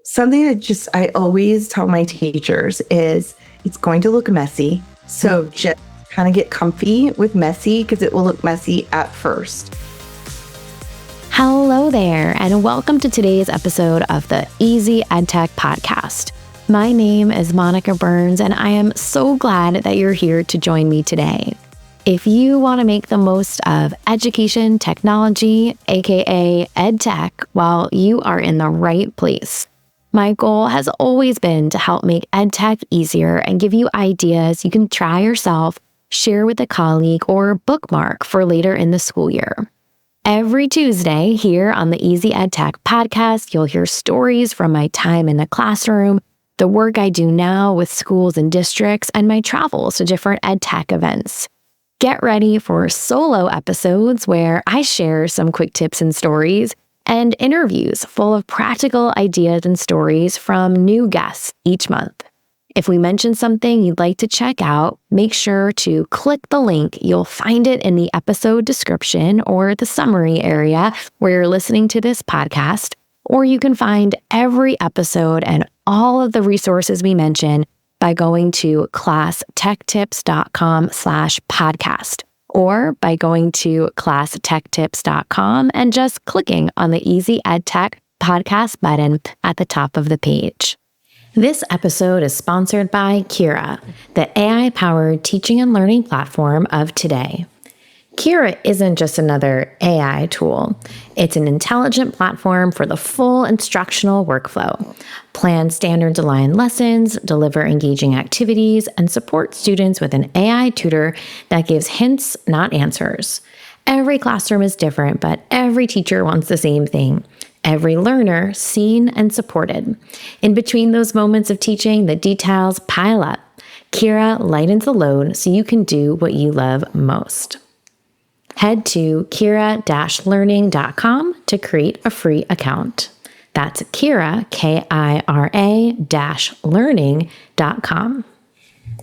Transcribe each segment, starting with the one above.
Something that I always tell my teachers is it's going to look messy. So just kind of get comfy with messy because it will look messy at first. Hello there, and welcome to today's episode of the Easy EdTech Podcast. My name is Monica Burns, and I am so glad that you're here to join me today. If you want to make the most of education technology, aka EdTech, well, you are in the right place. My goal has always been to help make EdTech easier and give you ideas you can try yourself, share with a colleague, or bookmark for later in the school year. Every Tuesday here on the Easy EdTech Podcast, you'll hear stories from my time in the classroom, the work I do now with schools and districts, and my travels to different EdTech events. Get ready for solo episodes where I share some quick tips and stories, and interviews full of practical ideas and stories from new guests each month. If we mention something you'd like to check out, make sure to click the link. You'll find it in the episode description or the summary area where you're listening to this podcast, or you can find every episode and all of the resources we mention by going to classtechtips.com/podcast. Or by going to classtechtips.com and just clicking on the Easy EdTech Podcast button at the top of the page. This episode is sponsored by Kira, the AI-powered teaching and learning platform of today. Kira isn't just another AI tool. It's an intelligent platform for the full instructional workflow. Plan standards-aligned lessons, deliver engaging activities, and support students with an AI tutor that gives hints, not answers. Every classroom is different, but every teacher wants the same thing. Every learner seen and supported. In between those moments of teaching, the details pile up. Kira lightens the load so you can do what you love most. Head to kira-learning.com to create a free account. That's Kira, Kira-learning.com.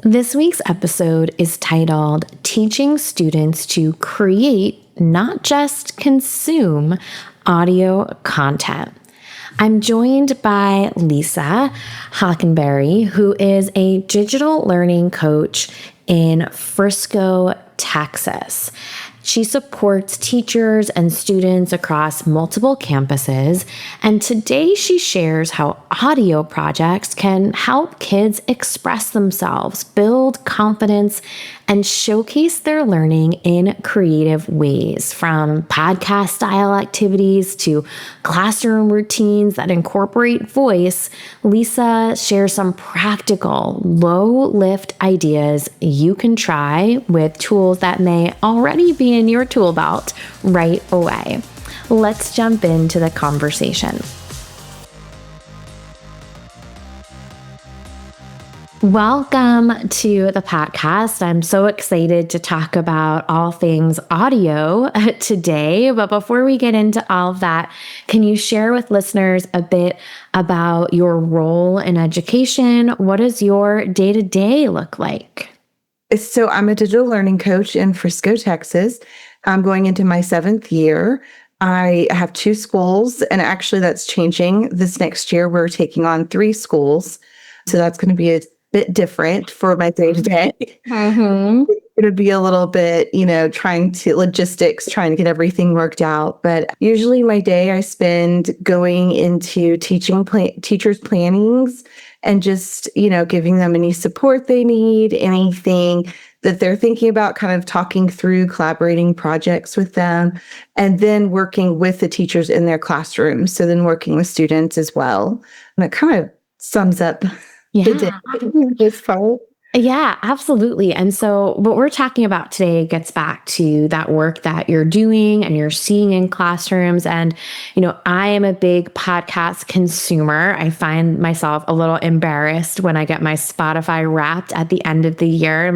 This week's episode is titled Teaching Students to Create, Not Just Consume, Audio Content. I'm joined by Lisa Hockenberry, who is a digital learning coach in Frisco, Texas. She supports teachers and students across multiple campuses, and today she shares how audio projects can help kids express themselves, build confidence, and showcase their learning in creative ways, from podcast-style activities to classroom routines that incorporate voice. Lisa shares some practical, low-lift ideas you can try with tools that may already be in your tool belt right away. Let's jump into the conversation. Welcome to the podcast. I'm so excited to talk about all things audio today. But before we get into all of that, can you share with listeners a bit about your role in education? What does your day-to-day look like? So I'm a digital learning coach in Frisco, Texas. I'm going into my 7th year. I have 2 schools, and actually that's changing. This next year, we're taking on 3 schools. So that's going to be a bit different for my day-to-day. It'll be a little bit, trying to get everything worked out. But usually my day I spend going into teachers' plannings and just, giving them any support they need, anything that they're thinking about, kind of talking through collaborating projects with them, and then working with the teachers in their classrooms. So then working with students as well. And it kind of sums up the day this part. Yeah, absolutely. And so what we're talking about today gets back to that work that you're doing and you're seeing in classrooms. And, I am a big podcast consumer. I find myself a little embarrassed when I get my Spotify Wrapped at the end of the year.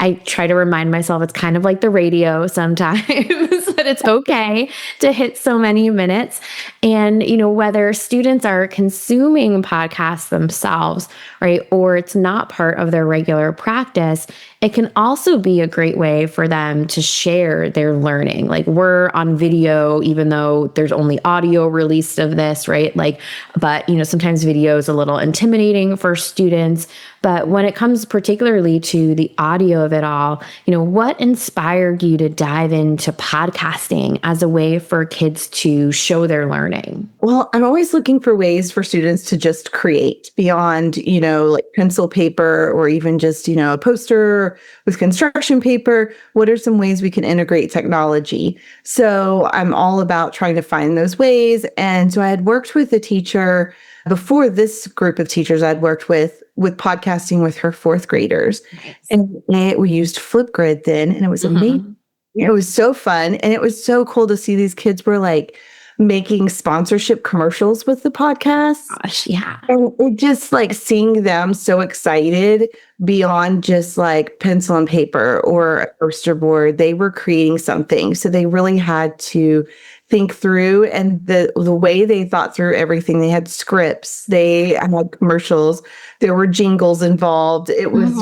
I try to remind myself it's kind of like the radio sometimes, that it's okay to hit so many minutes. And, whether students are consuming podcasts themselves, right, or it's not part of their regular practice, it can also be a great way for them to share their learning. Like we're on video, even though there's only audio released of this, right? Like, but sometimes video is a little intimidating for students. But when it comes particularly to the audio of it all, what inspired you to dive into podcasting as a way for kids to show their learning? Well, I'm always looking for ways for students to just create beyond, like pencil paper or even just, a poster with construction paper. What are some ways we can integrate technology? So I'm all about trying to find those ways. And so I had worked with a teacher before this group of teachers I'd worked with podcasting with her fourth graders. Nice. And we used Flipgrid then, and it was amazing. It was so fun. And it was so cool to see these kids were like making sponsorship commercials with the podcast. Gosh, yeah. And it just like seeing them so excited beyond just like pencil and paper or a poster board, they were creating something. So they really had to think through, and the way they thought through everything, they had scripts, they had commercials, there were jingles involved. It was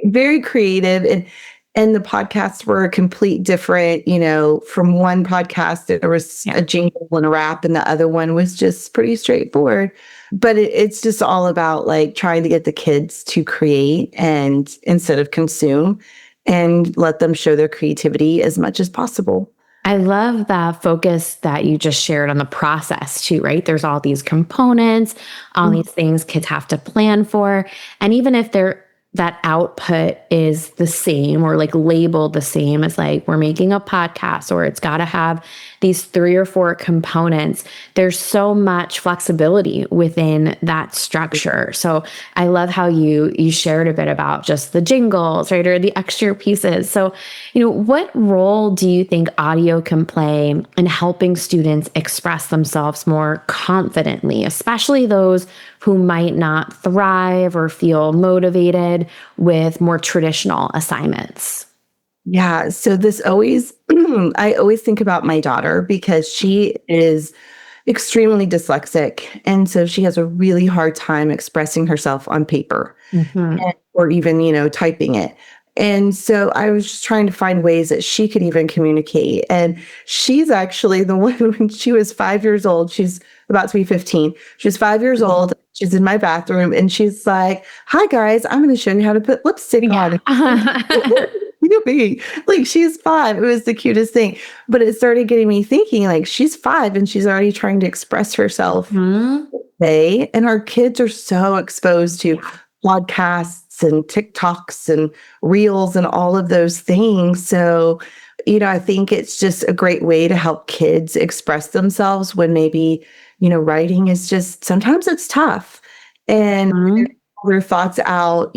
very creative. And the podcasts were a complete different, from one podcast, there was a jingle and a rap, and the other one was just pretty straightforward. But it's just all about like trying to get the kids to create and instead of consume, and let them show their creativity as much as possible. I love the focus that you just shared on the process too, right? There's all these components, all these things kids have to plan for. And even if that output is the same or like labeled the same as like we're making a podcast, or it's got to have these 3 or 4 components, there's so much flexibility within that structure. So I love how you shared a bit about just the jingles, right, or the extra pieces. So, what role do you think audio can play in helping students express themselves more confidently, especially those who might not thrive or feel motivated with more traditional assignments? Yeah. So I always think about my daughter because she is extremely dyslexic. And so she has a really hard time expressing herself on paper or even, typing it. And so I was just trying to find ways that she could even communicate. And she's actually the one when she was 5 years old, she's about to be 15. She was 5 years old. She's in my bathroom and she's like, "Hi guys, I'm going to show you how to put lipstick on." Like she's 5. It was the cutest thing. But it started getting me thinking, like, she's 5 and she's already trying to express herself. And our kids are so exposed to podcasts and TikToks and reels and all of those things. So, I think it's just a great way to help kids express themselves when maybe, writing is just, sometimes it's tough. And their thoughts out,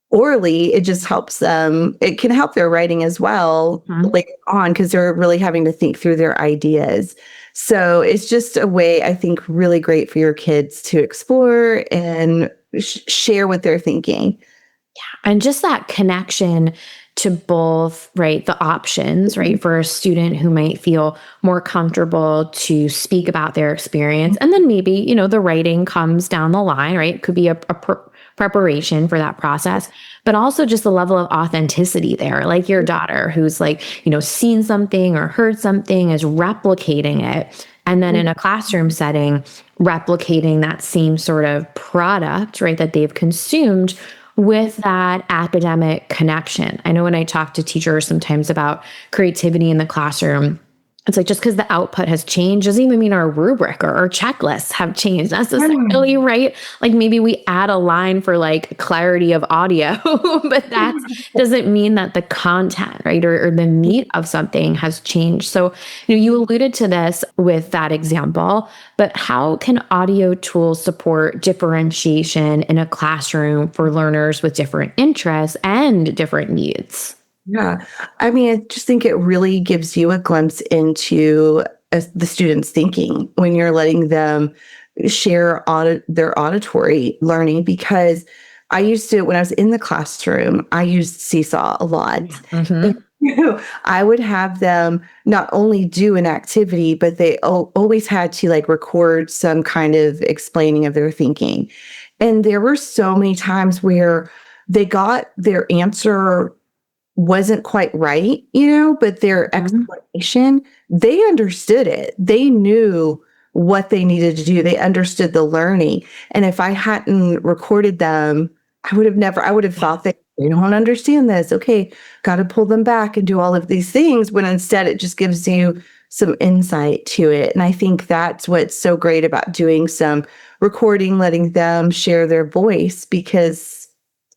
orally, it just helps them. It can help their writing as well later on because they're really having to think through their ideas. So it's just a way, I think, really great for your kids to explore and share what they're thinking. Yeah. And just that connection to both, right, the options, right, for a student who might feel more comfortable to speak about their experience. And then maybe, the writing comes down the line, right? It could be a preparation for that process, but also just the level of authenticity there, like your daughter who's like, seen something or heard something, is replicating it. And then in a classroom setting, replicating that same sort of product, right, that they've consumed with that academic connection. I know when I talk to teachers sometimes about creativity in the classroom, it's like just because the output has changed doesn't even mean our rubric or our checklists have changed necessarily, right? Like maybe we add a line for like clarity of audio, but that doesn't mean that the content, right, or the meat of something has changed. So, you alluded to this with that example, but how can audio tools support differentiation in a classroom for learners with different interests and different needs? Yeah. I mean, I just think it really gives you a glimpse into the students' thinking when you're letting them share their auditory learning. Because I used to, when I was in the classroom, I used Seesaw a lot. I would have them not only do an activity, but they always had to like record some kind of explaining of their thinking. And there were so many times where they got their answer wasn't quite right, but their explanation, they understood it. They knew what they needed to do. They understood the learning. And if I hadn't recorded them, I would have thought that they don't understand this. Okay, got to pull them back and do all of these things, when instead it just gives you some insight to it. And I think that's what's so great about doing some recording, letting them share their voice, because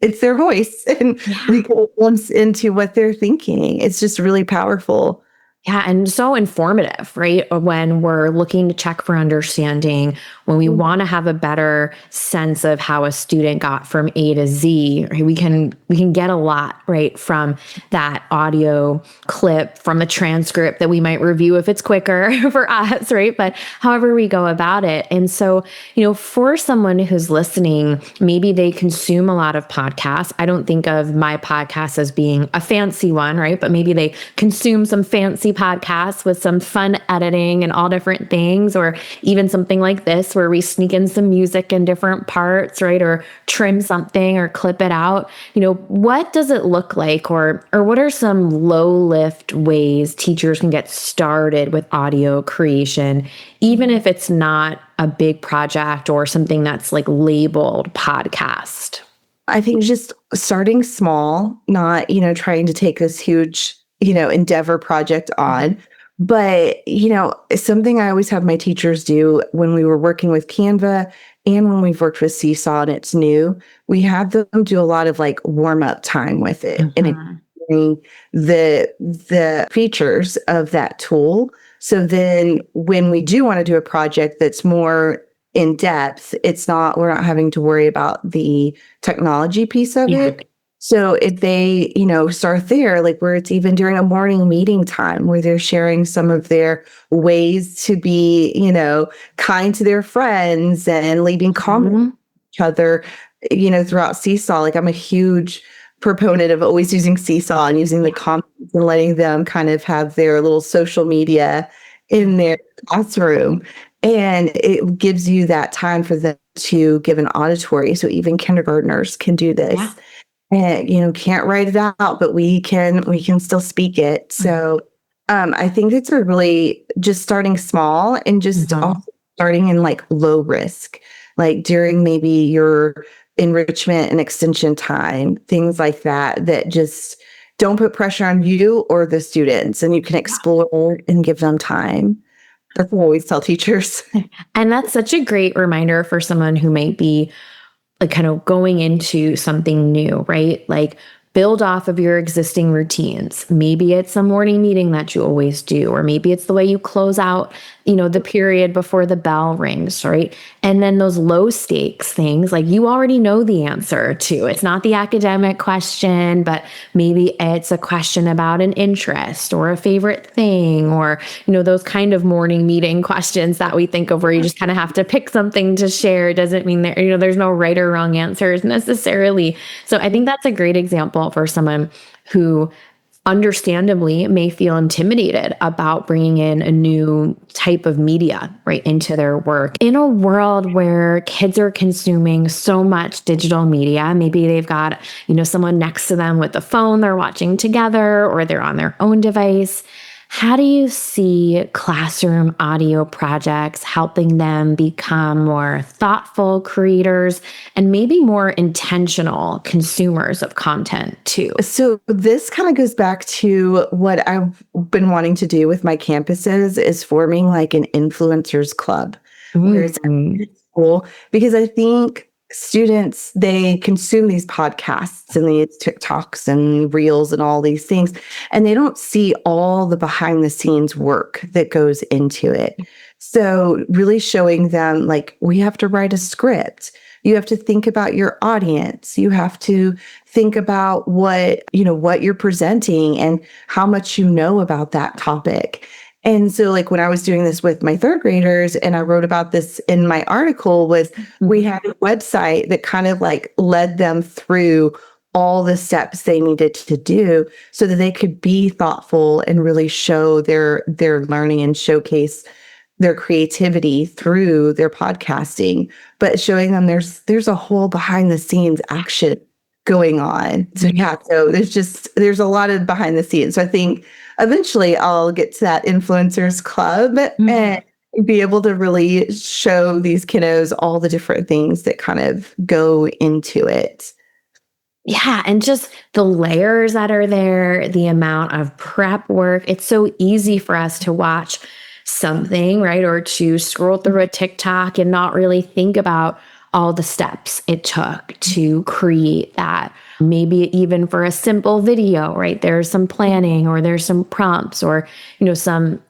it's their voice and we can glimpse into what they're thinking. It's just really powerful. Yeah, and so informative, right? When we're looking to check for understanding, when we want to have a better sense of how a student got from A to Z, right? We can get a lot, right, from that audio clip, from a transcript that we might review if it's quicker for us, right? But however we go about it. And so, for someone who's listening, maybe they consume a lot of podcasts. I don't think of my podcast as being a fancy one, right? But maybe they consume some fancy podcasts with some fun editing and all different things, or even something like this where we sneak in some music in different parts, right? Or trim something or clip it out. What does it look like, or what are some low lift ways teachers can get started with audio creation, even if it's not a big project or something that's like labeled podcast? I think just starting small, not, trying to take this huge endeavor project on. But, something I always have my teachers do when we were working with Canva and when we've worked with Seesaw and it's new, we have them do a lot of like warm up time with it and exploring the features of that tool. So then when we do want to do a project that's more in depth, we're not having to worry about the technology piece of it. So if they, start there, like where it's even during a morning meeting time where they're sharing some of their ways to be, kind to their friends and leaving comments on each other, throughout Seesaw. Like I'm a huge proponent of always using Seesaw and using the comments and letting them kind of have their little social media in their classroom. And it gives you that time for them to give an auditory. So even kindergartners can do this. Yeah. And, can't write it out, but we can still speak it. So I think it's really just starting small and just also starting in like low risk, like during maybe your enrichment and extension time, things like that just don't put pressure on you or the students, and you can explore and give them time. That's what I always tell teachers. And that's such a great reminder for someone who might be like kind of going into something new, right? Like build off of your existing routines. Maybe it's a morning meeting that you always do, or maybe it's the way you close out, the period before the bell rings, right? And then those low stakes things, like you already know the answer to. It's not the academic question, but maybe it's a question about an interest or a favorite thing, or, those kind of morning meeting questions that we think of where you just kind of have to pick something to share. Doesn't mean that, there's no right or wrong answers necessarily. So I think that's a great example for someone who understandably may feel intimidated about bringing in a new type of media right into their work. In a world where kids are consuming so much digital media, maybe they've got, someone next to them with the phone they're watching together, or they're on their own device. How do you see classroom audio projects helping them become more thoughtful creators and maybe more intentional consumers of content too? So this kind of goes back to what I've been wanting to do with my campuses, is forming like an influencers club. Where it's cool, because I think students, they consume these podcasts and these TikToks and reels and all these things, and they don't see all the behind the scenes work that goes into it. So really showing them, like, we have to write a script. You have to think about your audience. You have to think about what you're presenting and how much you know about that topic. And so like when I was doing this with my third graders, and I wrote about this in my article, was we had a website that kind of like led them through all the steps they needed to do so that they could be thoughtful and really show their learning and showcase their creativity through their podcasting, but showing them there's a whole behind the scenes action going on. So yeah, so there's a lot of behind the scenes. So I think eventually I'll get to that influencers club and be able to really show these kiddos all the different things that kind of go into it. Yeah. And just the layers that are there, the amount of prep work. It's so easy for us to watch something, right? Or to scroll through a TikTok and not really think about all the steps it took to create that. Maybe even for a simple video, right? There's some planning or there's some prompts or, some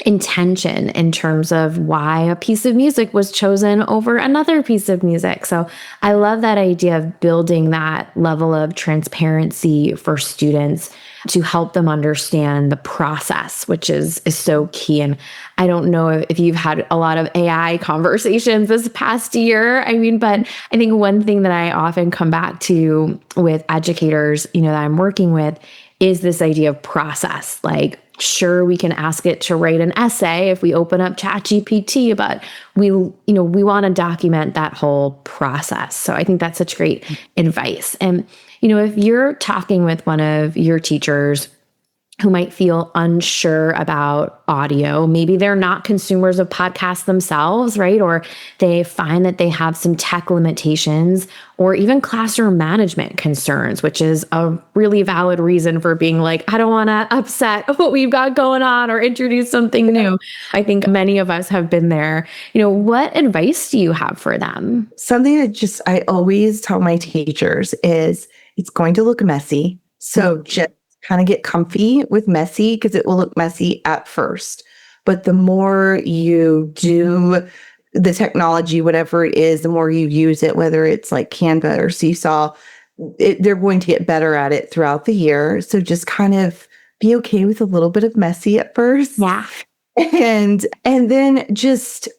intention in terms of why a piece of music was chosen over another piece of music. So I love that idea of building that level of transparency for students to help them understand the process, which is so key. And I don't know if you've had a lot of AI conversations this past year. But I think one thing that I often come back to with educators, that I'm working with is this idea of process. Like, sure, we can ask it to write an essay if we open up ChatGPT, but we want to document that whole process. So I think that's such great advice. And, if you're talking with one of your teachers who might feel unsure about audio, maybe they're not consumers of podcasts themselves, right? Or they find that they have some tech limitations or even classroom management concerns, which is a really valid reason for being like, I don't want to upset what we've got going on or introduce something new. I think many of us have been there. What advice do you have for them? Something that I always tell my teachers is it's going to look messy. So just kind of get comfy with messy because it will look messy at first. But the more you do the technology, whatever it is, the more you use it, whether it's like Canva or Seesaw, they're going to get better at it throughout the year. So just kind of be okay with a little bit of messy at first. Yeah. And then just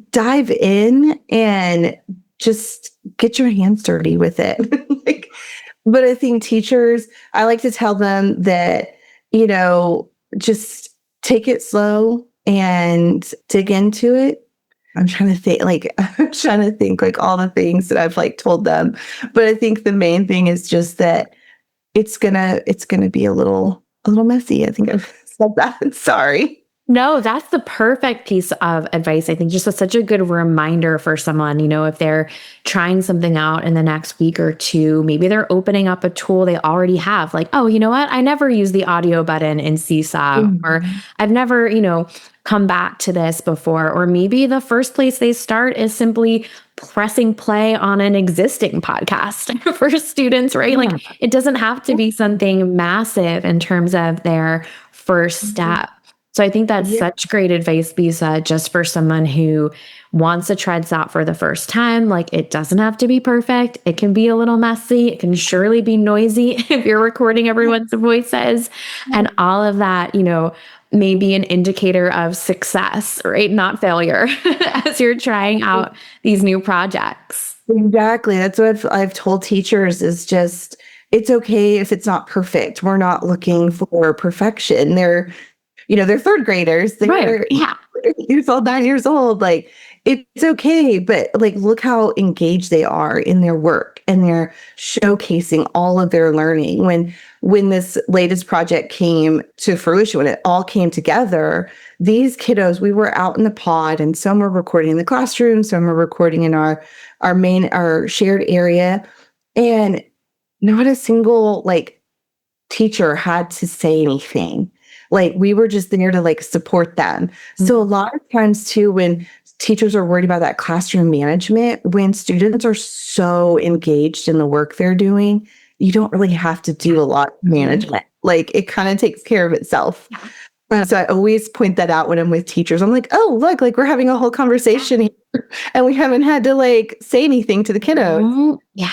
dive in and just get your hands dirty with it. But I think teachers, I like to tell them that, just take it slow and dig into it. I'm trying to think like all the things that I've told them. But I think the main thing is just that it's gonna be a little messy. I think I've said that. Sorry. No, that's the perfect piece of advice. I think just such a good reminder for someone, if they're trying something out in the next week or two, maybe they're opening up a tool they already have. Like, oh, you know what? I never use the audio button in Seesaw, or I've never, come back to this before. Or maybe the first place they start is simply pressing play on an existing podcast for students, right? Like, it doesn't have to be something massive in terms of their first step. So I think that's such great advice, Lisa, just for someone who wants to try this out for the first time. Like, it doesn't have to be perfect. It can be a little messy. It can surely be noisy if you're recording everyone's voices. And all of that, may be an indicator of success, right? Not failure as you're trying out these new projects. Exactly. That's what I've told teachers is just, it's okay if it's not perfect. We're not looking for perfection. They're third graders. They're 9 years old. Like, it's okay. But look how engaged they are in their work and they're showcasing all of their learning. When this latest project came to fruition, when it all came together, these kiddos, we were out in the pod and some were recording in the classroom, some were recording in our shared area. And not a single teacher had to say anything. We were just there to support them. So a lot of times too, when teachers are worried about that classroom management, when students are so engaged in the work they're doing, you don't really have to do a lot of management. It kind of takes care of itself. So I always point that out when I'm with teachers. I'm like, oh, look, we're having a whole conversation here and we haven't had to say anything to the kiddos. Yeah.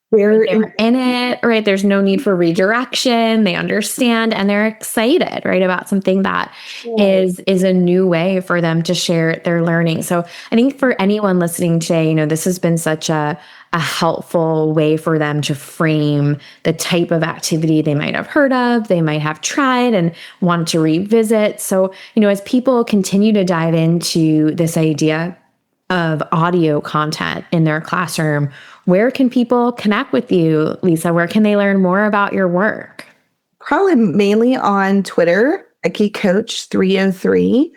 They're in it, right? There's no need for redirection. They understand and they're excited, right, about something that is a new way for them to share their learning. So I think for anyone listening today, this has been such a helpful way for them to frame the type of activity they might have heard of, they might have tried and want to revisit. So, as people continue to dive into this idea of audio content in their classroom, where can people connect with you, Lisa? Where can they learn more about your work? Probably mainly on Twitter, Coach303.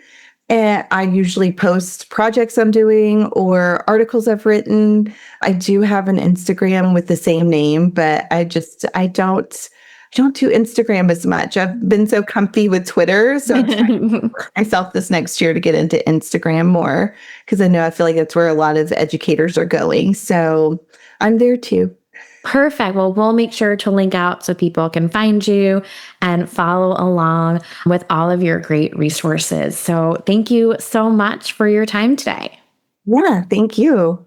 And I usually post projects I'm doing or articles I've written. I do have an Instagram with the same name, but I don't do Instagram as much. I've been so comfy with Twitter. So I'm trying to work myself this next year to get into Instagram more because I feel like that's where a lot of educators are going. So I'm there too. Perfect. Well, we'll make sure to link out so people can find you and follow along with all of your great resources. So thank you so much for your time today. Yeah, thank you.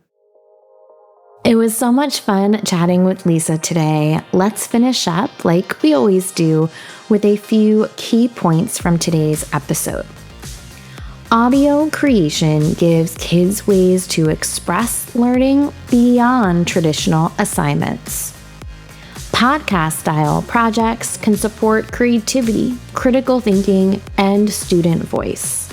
It was so much fun chatting with Lisa today. Let's finish up, like we always do, with a few key points from today's episode. Audio creation gives kids ways to express learning beyond traditional assignments. Podcast-style projects can support creativity, critical thinking, and student voice.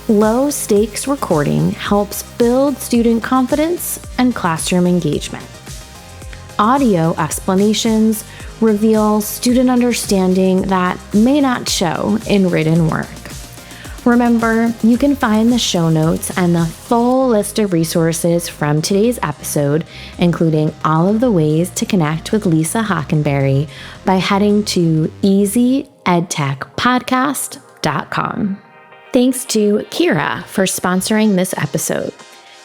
Low-stakes recording helps build student confidence and classroom engagement. Audio explanations reveal student understanding that may not show in written work. Remember, you can find the show notes and the full list of resources from today's episode, including all of the ways to connect with Lisa Hockenberry, by heading to easyedtechpodcast.com. Thanks to Kira for sponsoring this episode.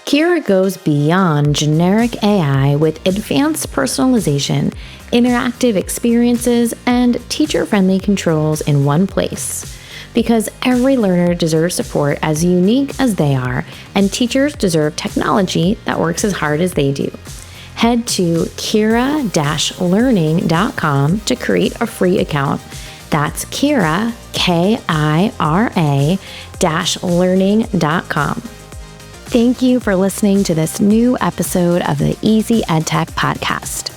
Kira goes beyond generic AI with advanced personalization, interactive experiences, and teacher-friendly controls in one place. Because every learner deserves support as unique as they are, and teachers deserve technology that works as hard as they do. Head to kira-learning.com to create a free account. That's Kira, KIRA-learning.com. Thank you for listening to this new episode of the Easy EdTech Podcast.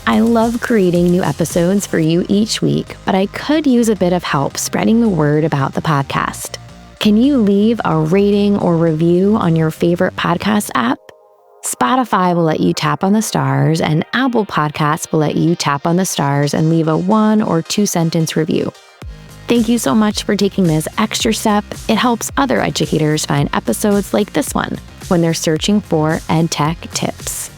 I love creating new episodes for you each week, but I could use a bit of help spreading the word about the podcast. Can you leave a rating or review on your favorite podcast app? Spotify will let you tap on the stars, and Apple Podcasts will let you tap on the stars and leave a 1 or 2 sentence review. Thank you so much for taking this extra step. It helps other educators find episodes like this one when they're searching for EdTech tips.